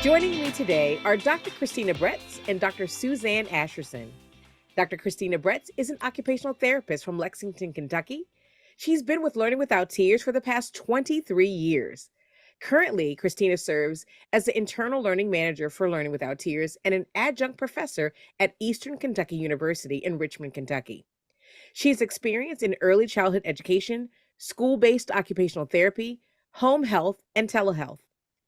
Joining me today are Dr. Christina Bretz and Dr. Suzanne Asherson. Dr. Christina Bretz is an occupational therapist from Lexington, Kentucky. She's been with Learning Without Tears for the past 23 years. Currently, Christina serves as the internal learning manager for Learning Without Tears and an adjunct professor at Eastern Kentucky University in Richmond, Kentucky. She's experienced in early childhood education, school-based occupational therapy, home health, and telehealth.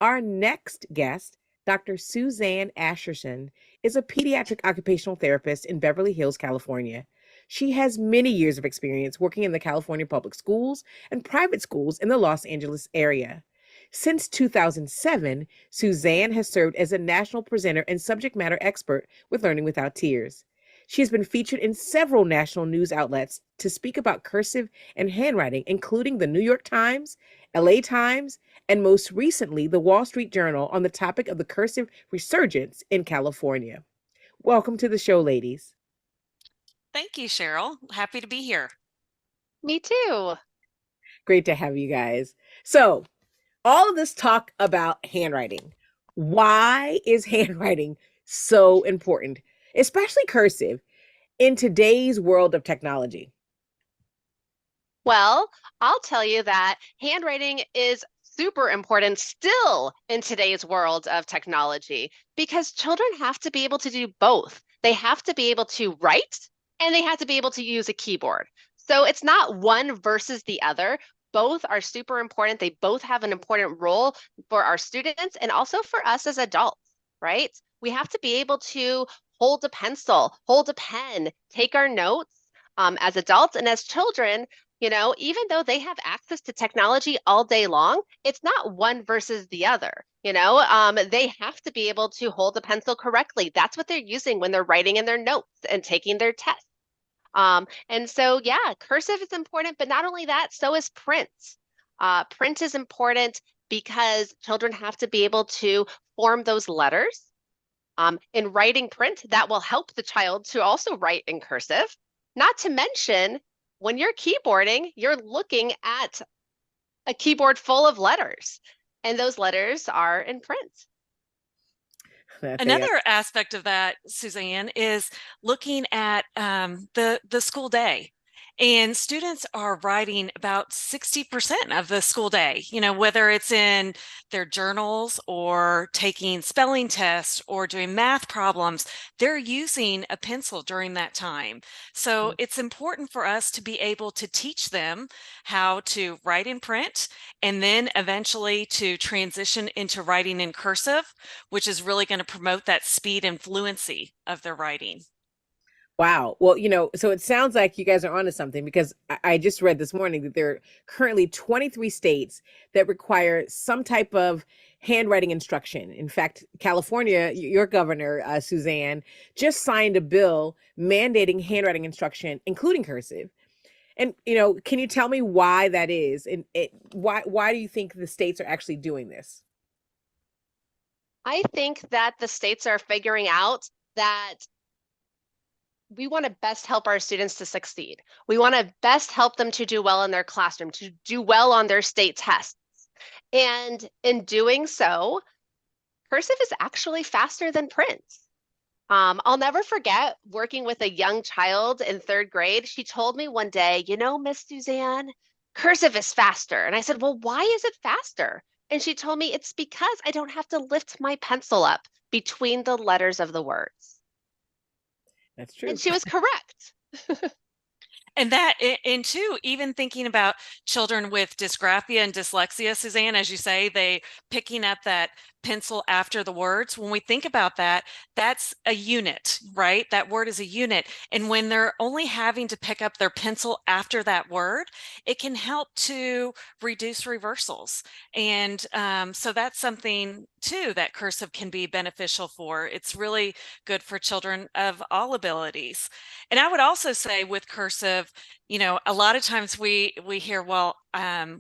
Our next guest, Dr. Suzanne Asherson, is a pediatric occupational therapist in Beverly Hills, California. She has many years of experience working in the California public schools and private schools in the Los Angeles area. Since 2007, Suzanne has served as a national presenter and subject matter expert with Learning Without Tears. She has been featured in several national news outlets to speak about cursive and handwriting, including the New York Times, LA Times, and most recently, the Wall Street Journal on the topic of the cursive resurgence in California. Welcome to the show, ladies. Thank you, Cheryl. Happy to be here. Me too. Great to have you guys. So, all of this talk about handwriting. Why is handwriting so important, especially cursive, in today's world of technology? Well, I'll tell you that handwriting is super important still in today's world of technology because children have to be able to do both. They have to be able to write and they have to be able to use a keyboard. So it's not one versus the other. Both are super important. They both have an important role for our students and also for us as adults, right? We have to be able to hold a pencil, hold a pen, take our notes as adults and as children. You know, even though they have access to technology all day long, it's not one versus the other. They have to be able to hold a pencil correctly. That's what they're using when they're writing in their notes and taking their tests. And so, yeah, cursive is important, but not only that, so is print. Print is important because children have to be able to form those letters. In writing print, that will help the child to also write in cursive, not to mention when you're keyboarding, you're looking at a keyboard full of letters, and those letters are in print. Another aspect of that, Suzanne, is looking at the school day. And students are writing about 60% of the school day, whether it's in their journals or taking spelling tests or doing math problems, they're using a pencil during that time. So it's important for us to be able to teach them how to write in print and then eventually to transition into writing in cursive, which is really going to promote that speed and fluency of their writing. Wow. Well, so it sounds like you guys are onto something because I just read this morning that there are currently 23 states that require some type of handwriting instruction. In fact, California, your governor, Suzanne, just signed a bill mandating handwriting instruction, including cursive. And, can you tell me why that is? And why do you think the states are actually doing this? I think that the states are figuring out that we want to best help our students to succeed. We want to best help them to do well in their classroom, to do well on their state tests. And in doing so, cursive is actually faster than print. I'll never forget working with a young child in 3rd grade. She told me one day, Miss Suzanne, cursive is faster. And I said, well, why is it faster? And she told me it's because I don't have to lift my pencil up between the letters of the words. That's true. And she was correct. And too, even thinking about children with dysgraphia and dyslexia, Suzanne, as you say, they picking up that pencil after the words. When we think about that, that's a unit, right? That word is a unit. And when they're only having to pick up their pencil after that word, it can help to reduce reversals. And so that's something too that cursive can be beneficial for. It's really good for children of all abilities. And I would also say with cursive, a lot of times we hear, well,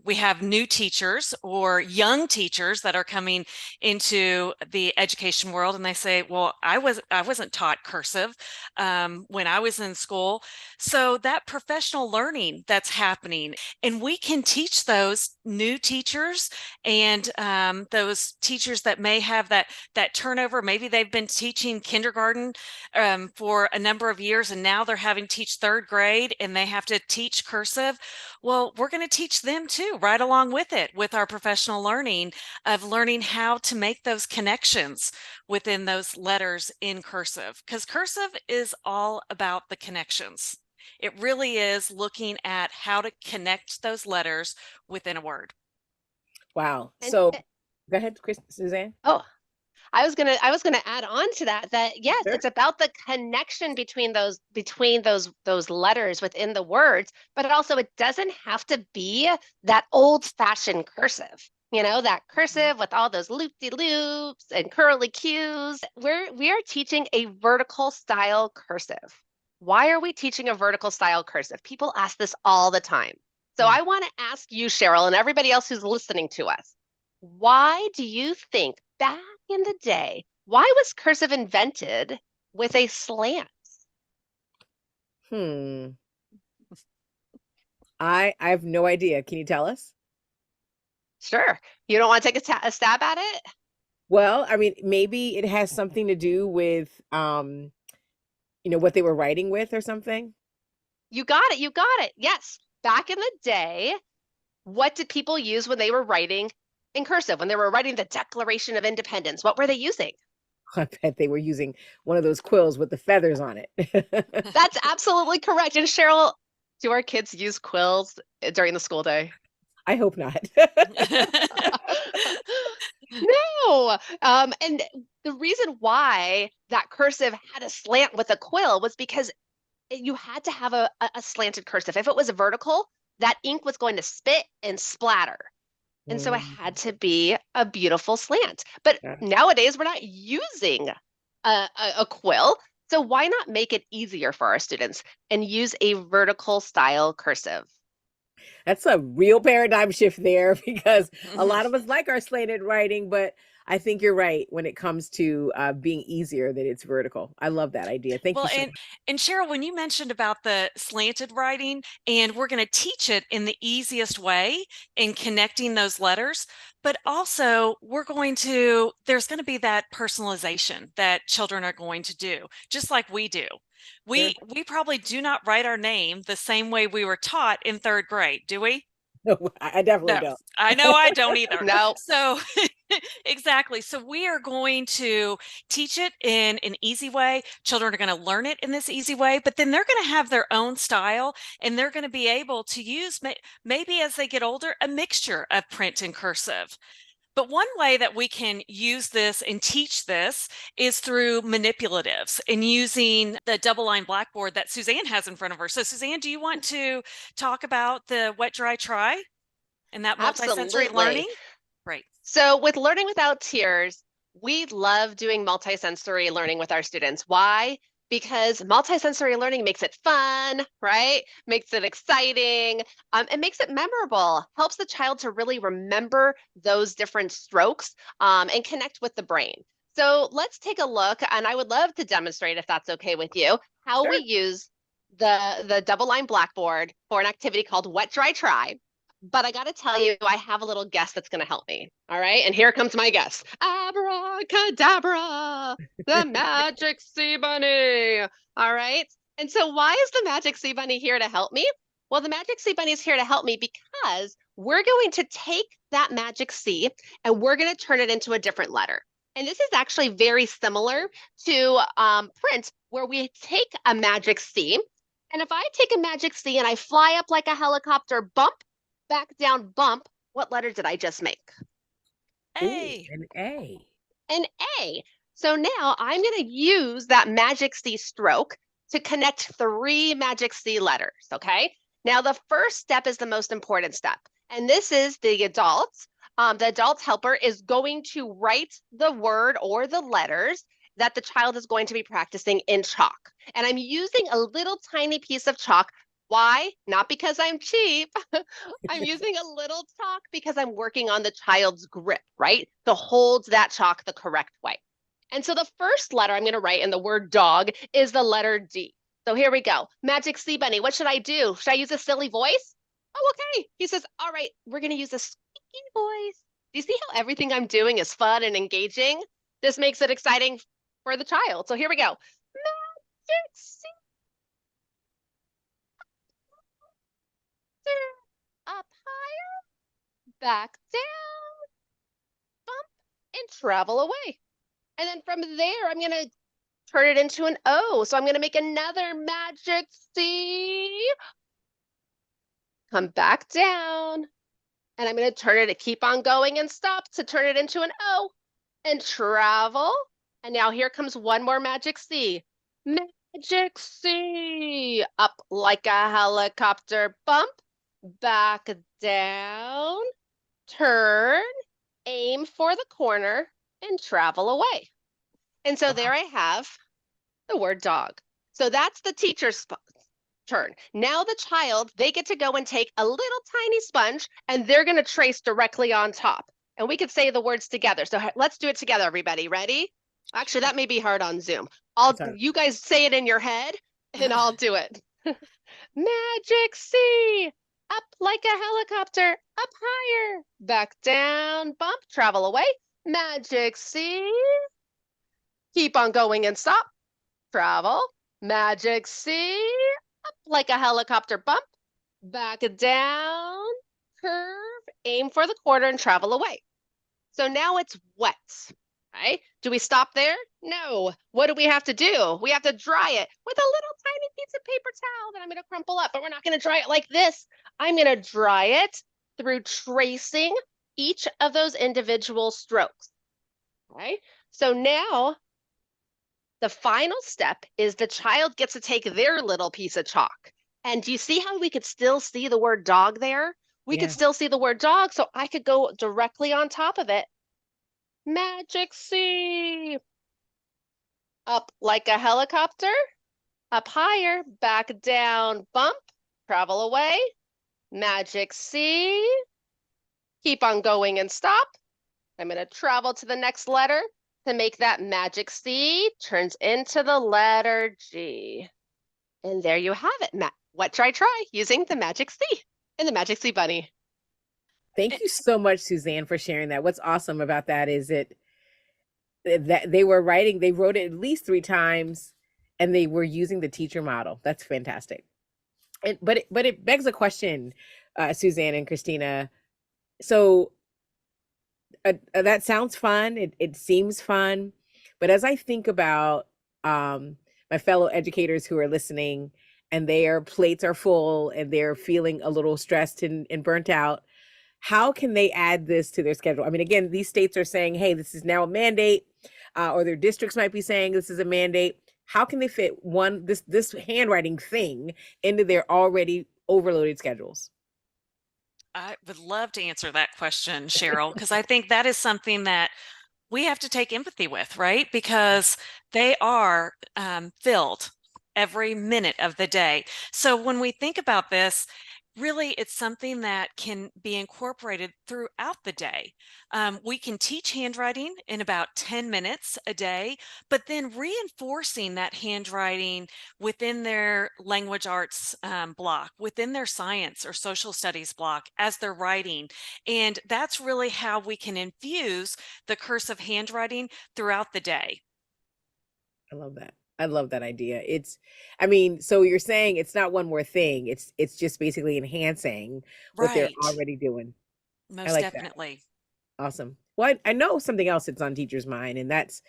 we have new teachers or young teachers that are coming into the education world, and they say, well, I wasn't taught cursive when I was in school. So that professional learning that's happening, and we can teach those new teachers and those teachers that may have that turnover. Maybe they've been teaching kindergarten for a number of years, and now they're having to teach third grade and they have to teach cursive. Well, we're going to teach them too, right along with it, with our professional learning of learning how to make those connections within those letters in cursive, because cursive is all about the connections. It really is looking at how to connect those letters within a word. Wow. And So go ahead, Suzanne. oh, I was gonna add on to that yes, Sure. it's about the connection between those letters within the words, but also it doesn't have to be that old-fashioned cursive. That cursive with all those loop-de-loops and curly cues. We are teaching a vertical style cursive. Why are we teaching a vertical style cursive? People ask this all the time. So I want to ask you, Cheryl, and everybody else who's listening to us, why do you think back in the day, why was cursive invented with a slant? I have no idea. Can you tell us? Sure. You don't want to take a stab at it? Well, I mean, maybe it has something to do with what they were writing with or something. You got it. You got it. Yes. Back in the day, what did people use when they were writing in cursive? When they were writing the Declaration of Independence, what were they using? I bet they were using one of those quills with the feathers on it. That's absolutely correct. And Cheryl, do our kids use quills during the school day? I hope not. No. And the reason why that cursive had a slant with a quill was because you had to have a slanted cursive. If it was a vertical, that ink was going to spit and splatter. And so it had to be a beautiful slant. But nowadays, we're not using a quill. So why not make it easier for our students and use a vertical style cursive? That's a real paradigm shift there, because a lot of us like our slanted writing, but I think you're right when it comes to being easier that it's vertical. I love that idea. Thank you Well, so much. and Cheryl, when you mentioned about the slanted writing, and we're going to teach it in the easiest way in connecting those letters, but also there's going to be that personalization that children are going to do, just like we do. We probably do not write our name the same way we were taught in third grade, do we? No, I definitely don't. I know I don't either. No. So exactly. So we are going to teach it in an easy way. Children are going to learn it in this easy way, but then they're going to have their own style, and they're going to be able to use maybe as they get older, a mixture of print and cursive. But one way that we can use this and teach this is through manipulatives and using the double line blackboard that Suzanne has in front of her. So Suzanne, do you want to talk about the wet, dry, try and that multisensory learning? Right. So with Learning Without Tears, we love doing multisensory learning with our students. Why? Because multisensory learning makes it fun, right? Makes it exciting, and makes it memorable, helps the child to really remember those different strokes and connect with the brain. So let's take a look, and I would love to demonstrate, if that's okay with you, how we use the double line blackboard for an activity called Wet, Dry, Try. But I got to tell you, I have a little guest that's going to help me. All right. And here comes my guest. Abracadabra, the magic sea bunny. All right. And so why is the magic sea bunny here to help me? Well, the magic sea bunny is here to help me because we're going to take that magic sea and we're going to turn it into a different letter. And this is actually very similar to print, where we take a magic sea. And if I take a magic sea and I fly up like a helicopter, bump, back down, bump, what letter did I just make? A. Ooh, an A. An A. So now I'm going to use that magic C stroke to connect 3 magic C letters, okay? Now the first step is the most important step, and this is the adult. The adult helper is going to write the word or the letters that the child is going to be practicing in chalk. And I'm using a little tiny piece of chalk Why? Not because I'm cheap. I'm using a little chalk because I'm working on the child's grip, right? To hold that chalk the correct way. And so the first letter I'm going to write in the word dog is the letter D. So here we go. Magic C Bunny, what should I do? Should I use a silly voice? Oh, okay. He says, all right, we're going to use a squeaky voice. Do you see how everything I'm doing is fun and engaging? This makes it exciting for the child. So here we go. Magic C. Up higher, back down, bump, and travel away. And then from there, I'm going to turn it into an O. So I'm going to make another magic C. Come back down. And I'm going to turn it to keep on going and stop to turn it into an O and travel. And now here comes one more magic C. Magic C. Up like a helicopter, bump, back down, turn, aim for the corner, and travel away. And so there I have the word dog. So that's the teacher's turn. Now the child, they get to go and take a little tiny sponge and they're going to trace directly on top. And we could say the words together. So let's do it together, everybody. Ready? Actually, that may be hard on Zoom. You guys say it in your head and I'll do it. Magic C. Up like a helicopter, up higher, back down, bump, travel away. Magic C. Keep on going and stop, travel. Magic C. Up like a helicopter, bump, back down, curve, aim for the corner and travel away. So now it's wet, right? Do we stop there? No. What do we have to do? We have to dry it with a little tiny piece of paper towel that I'm going to crumple up, but we're not going to dry it like this. I'm going to dry it through tracing each of those individual strokes, right? So now the final step is the child gets to take their little piece of chalk. And do you see how we could still see the word dog there? We could still see the word dog, so I could go directly on top of it. Magic C. Up like a helicopter, up higher, back down, bump, travel away. Magic C. Keep on going and stop. I'm going to travel to the next letter to make that magic C turns into the letter G. And there you have it. What should I try using the magic C and the magic C bunny? Thank you so much, Suzanne, for sharing that. What's awesome about that is that they wrote it at least 3 times and they were using the teacher model. That's fantastic. But it begs a question, Suzanne and Christina. So that sounds fun. It seems fun. But as I think about my fellow educators who are listening and their plates are full and they're feeling a little stressed and burnt out, how can they add this to their schedule? I mean, again, these states are saying, hey, this is now a mandate, or their districts might be saying this is a mandate. How can they fit this handwriting thing into their already overloaded schedules? I would love to answer that question, Cheryl, because I think that is something that we have to take empathy with, right? Because they are filled every minute of the day. So when we think about this, really, it's something that can be incorporated throughout the day. We can teach handwriting in about 10 minutes a day, but then reinforcing that handwriting within their language arts block, within their science or social studies block as they're writing. And that's really how we can infuse the cursive handwriting throughout the day. I love that. I love that idea. So you're saying it's not one more thing. It's just basically enhancing what they're already doing. Most definitely. That. Awesome. Well, I know something else that's on teachers' mind, and that's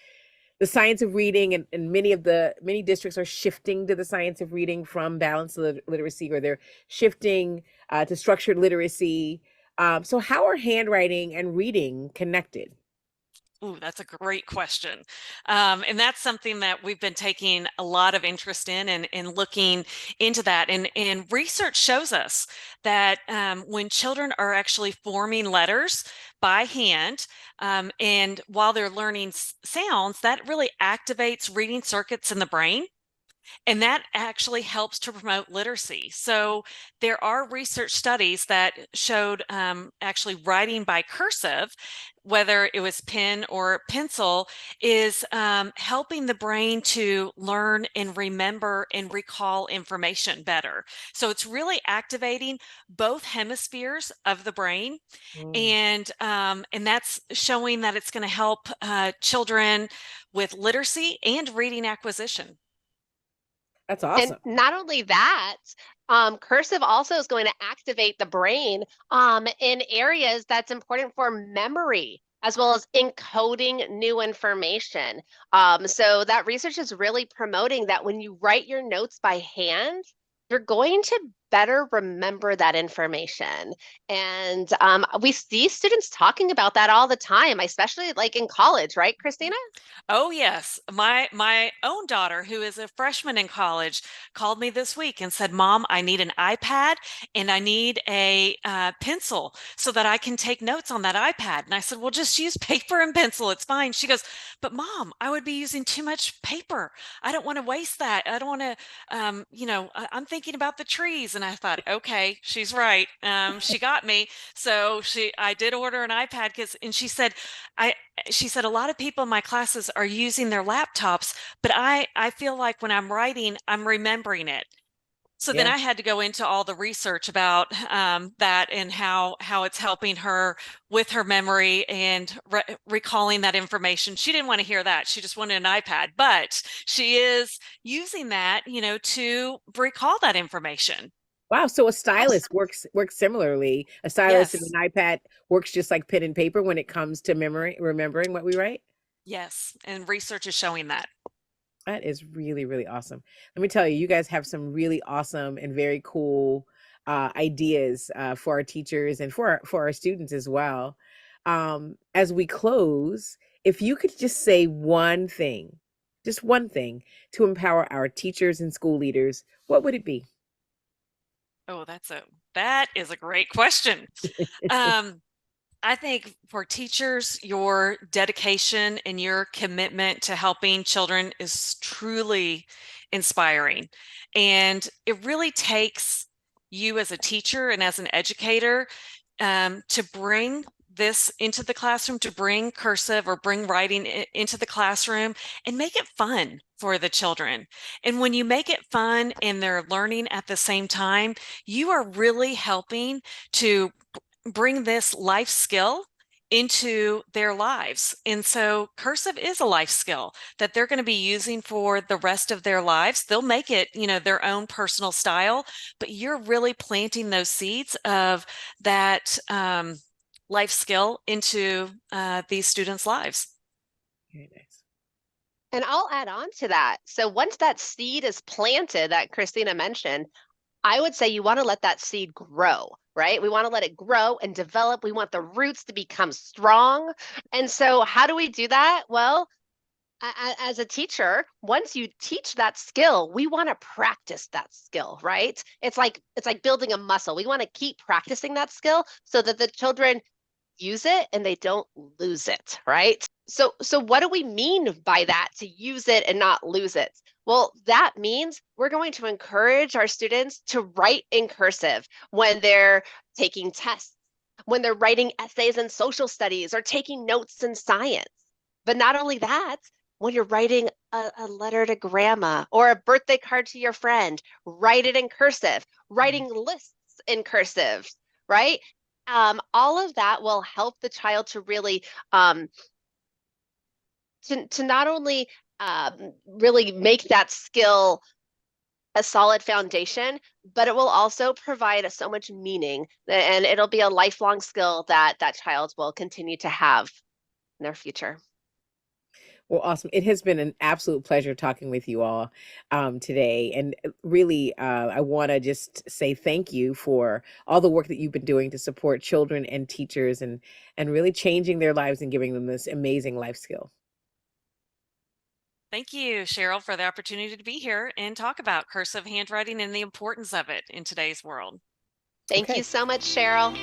the science of reading. And many districts are shifting to the science of reading from balanced literacy, or they're shifting to structured literacy. So how are handwriting and reading connected? Ooh, that's a great question. And that's something that we've been taking a lot of interest in and looking into that. And research shows us that when children are actually forming letters by hand, and while they're learning sounds, that really activates reading circuits in the brain. And that actually helps to promote literacy. So there are research studies that showed actually writing by cursive, whether it was pen or pencil, is helping the brain to learn and remember and recall information better. So it's really activating both hemispheres of the brain, Mm, and that's showing that it's going to help children with literacy and reading acquisition. that's And awesome. not only that, cursive also is going to activate the brain in areas that's important for memory, as well as encoding new information. So that research is really promoting that when you write your notes by hand, you're going to better remember that information. And we see students talking about that all the time, especially like in college, right, Christina? Oh yes, my own daughter, who is a freshman in college, called me this week and said, "Mom, I need an iPad and I need a pencil so that I can take notes on that iPad." And I said, "Well, just use paper and pencil. It's fine." She goes, "But Mom, I would be using too much paper. I don't want to waste that. I don't want to, I'm thinking about the trees." And I thought, okay, she's right. She got me. So I did order an iPad and she said a lot of people in my classes are using their laptops, but I feel like when I'm writing, I'm remembering it. So then Yeah. I had to go into all the research about that and how it's helping her with her memory and recalling that information. She didn't want to hear that. She just wanted an iPad, but she is using that, to recall that information. Wow. So a Yes. stylus works similarly. A stylus and Yes. an iPad works just like pen and paper when it comes to memory, remembering what we write. Yes. And research is showing that. That is really, really awesome. Let me tell you, you guys have some really awesome and very cool ideas for our teachers and for our students as well. As we close, if you could just say one thing, just one thing to empower our teachers and school leaders, what would it be? Oh, that is a great question. Um, I think for teachers, your dedication and your commitment to helping children is truly inspiring. And it really takes you as a teacher and as an educator to bring this into the classroom, to bring cursive or bring writing into the classroom and make it fun for the children. And when you make it fun and they're learning at the same time, you are really helping to bring this life skill into their lives. And so cursive is a life skill that they're going to be using for the rest of their lives. They'll make it, their own personal style, but you're really planting those seeds of that life skill into these students' lives. Very nice. And I'll add on to that. So once that seed is planted that Christina mentioned, I would say you want to let that seed grow, right? We want to let it grow and develop. We want the roots to become strong. And so, how do we do that? Well, as a teacher, once you teach that skill, we want to practice that skill, right? It's like building a muscle. We want to keep practicing that skill so that the children use it and they don't lose it, right? So what do we mean by that, to use it and not lose it? Well, that means we're going to encourage our students to write in cursive when they're taking tests, when they're writing essays in social studies or taking notes in science. But not only that, when you're writing a letter to grandma or a birthday card to your friend, write it in cursive, writing lists in cursive, right? All of that will help the child to really to not only really make that skill a solid foundation, but it will also provide so much meaning, and it'll be a lifelong skill that that child will continue to have in their future. Well, awesome. It has been an absolute pleasure talking with you all today. And really, I want to just say thank you for all the work that you've been doing to support children and teachers and really changing their lives and giving them this amazing life skill. Thank you, Cheryl, for the opportunity to be here and talk about cursive handwriting and the importance of it in today's world. Thank you Okay. so much, Cheryl.